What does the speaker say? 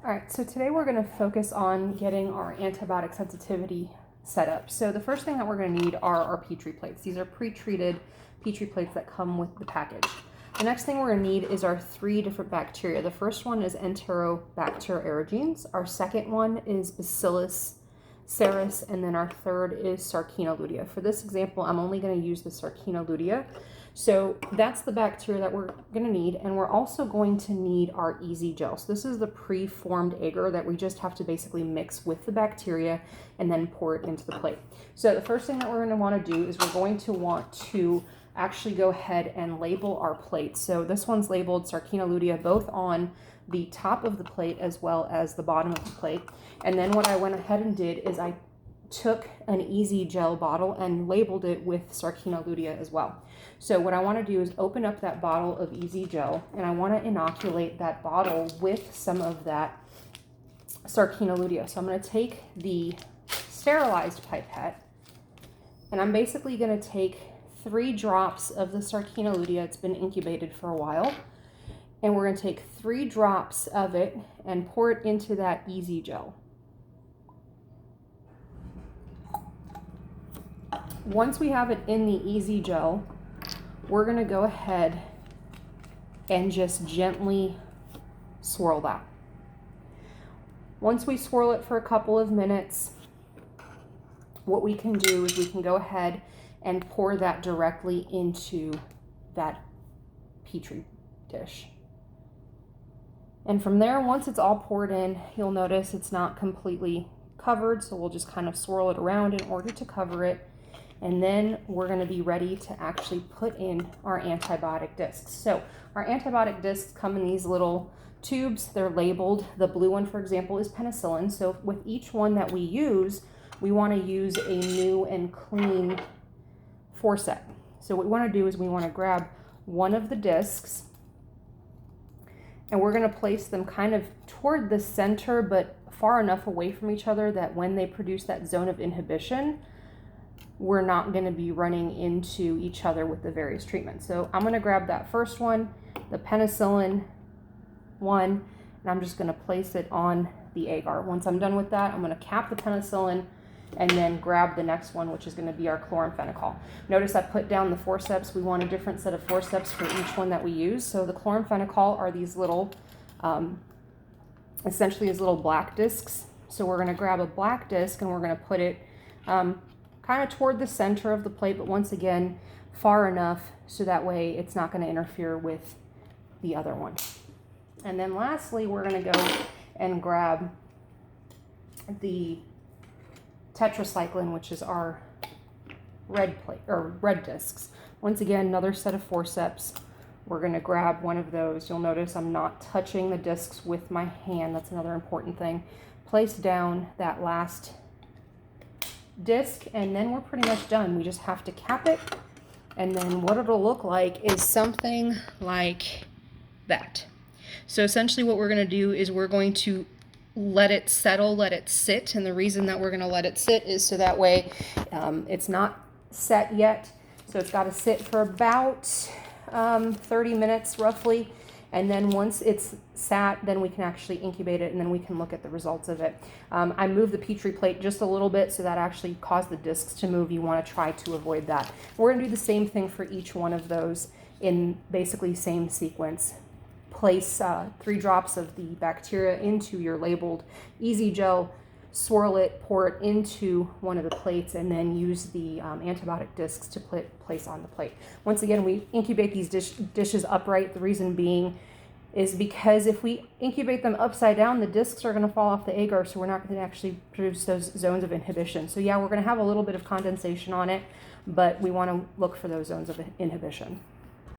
All right, so today we're going to focus on getting our antibiotic sensitivity set up. So the first thing that we're going to need are our Petri plates. These are pre-treated Petri plates that come with the package. The next thing we're going to need is our 3 different bacteria. The first one is Enterobacter aerogenes. Our second one is Bacillus cereus, and then our third is Sarcina lutea. For this example, I'm only going to use the Sarcina lutea. So that's the bacteria that we're going to need, and we're also going to need our easy gel. So this is the pre-formed agar that we just have to basically mix with the bacteria and then pour it into the plate. So the first thing that we're going to want to do is we're going to want to actually go ahead and label our plate. So this one's labeled Sarcina lutea both on the top of the plate as well as the bottom of the plate. And then what I went ahead and did is I took an easy gel bottle and labeled it with Sarcina lutea as well. So what I want to do is open up that bottle of easy gel, and I want to inoculate that bottle with some of that Sarcina lutea. So I'm going to take the sterilized pipette, and I'm basically going to take 3 drops of the Sarcina lutea. It's been incubated for a while, and we're going to take 3 drops of it and pour it into that easy gel. Once we have it in the easy gel, we're going to go ahead and just gently swirl that. Once we swirl it for a couple of minutes, what we can do is we can go ahead and pour that directly into that Petri dish. And from there, once it's all poured in, you'll notice it's not completely covered, so we'll just kind of swirl it around in order to cover it. And then we're going to be ready to actually put in our antibiotic discs. So our antibiotic discs come in these little tubes. They're labeled. The blue one, for example, is penicillin. So with each one that we use, we want to use a new and clean forceps. So what we want to do is we want to grab one of the discs, and we're going to place them kind of toward the center, but far enough away from each other that when they produce that zone of inhibition, we're not going to be running into each other with the various treatments. So I'm going to grab that first one, the penicillin one, and I'm just going to place it on the agar. Once I'm done with that, I'm going to cap the penicillin and then grab the next one, which is going to be our chloramphenicol. Notice I put down the forceps. We want a different set of forceps for each one that we use. So the chloramphenicol are these little, essentially these little black discs. So we're going to grab a black disc and we're going to put it kind of toward the center of the plate, but once again, far enough so that way it's not going to interfere with the other one. And then lastly, we're going to go and grab the tetracycline, which is our red plate or red discs. Once again, another set of forceps. We're going to grab one of those. You'll notice I'm not touching the discs with my hand. That's another important thing. Place down that last disc, and then we're pretty much done. We just have to cap it, and then what it'll look like is something like that. So essentially what we're going to do is we're going to let it settle, let it sit, and the reason that we're going to let it sit is so that way it's not set yet, so it's got to sit for about 30 minutes roughly, and then once it's sat, then we can actually incubate it, and then we can look at the results of it. I moved the Petri plate just a little bit, so that actually caused the discs to move. You want to try to avoid that. We're going to do the same thing for each one of those in basically same sequence. Place 3 drops of the bacteria into your labeled easy gel, swirl it, pour it into one of the plates, and then use the antibiotic discs to place on the plate. Once again, we incubate these dishes upright. The reason being is because if we incubate them upside down, the discs are going to fall off the agar, so we're not going to actually produce those zones of inhibition. So yeah, we're going to have a little bit of condensation on it, but we want to look for those zones of inhibition.